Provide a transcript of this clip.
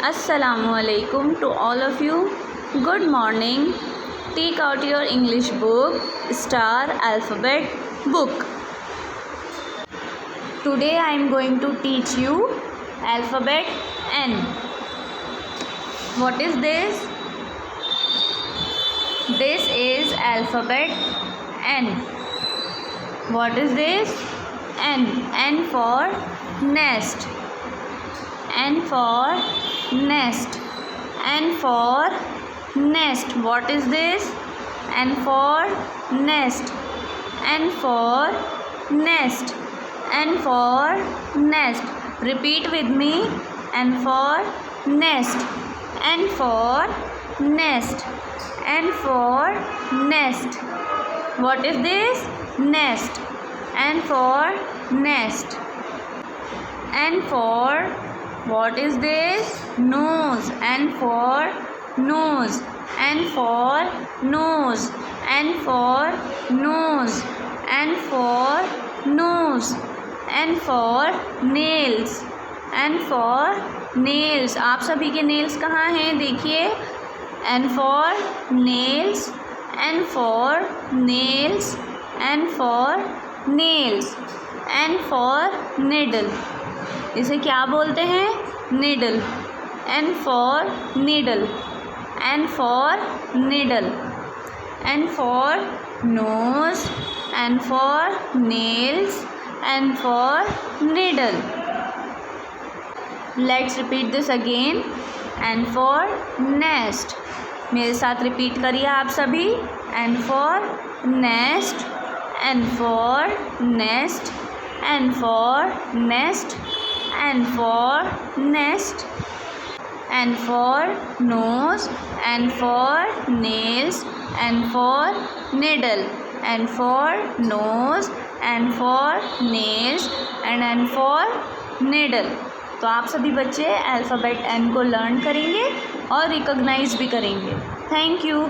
Assalamualaikum to all of you. Good morning. Take out your English book, Star Alphabet book. Today I am going to teach you alphabet N. What is this? This is alphabet N. What is this? N. N for nest. N for nest. N for nest. What is this? N for nest. N for nest. N for nest. Repeat with me. N for nest. N for nest. N for nest. What is this? Nest. N for nest. N for what is this? Nose. N for nose. N for nose. N for nose. N for nose. N for nails. N for nails. आप सभी के nails कहाँ हैं? देखिए. N for nails. N for nails. N for nails. N for needle. इसे क्या बोलते हैं? Needle. N for needle. N for needle. N for nose. N for nails. N for needle. Let's repeat this again. N for nest. मेरे साथ repeat करिए आप सभी. N for nest. N for nest. N for nest. N for nest. N for nose. N for nails. N for needle. N for nose. N for nails. And N for needle. तो आप सभी बच्चे alphabet N को learn करेंगे और recognise भी करेंगे. Thank you.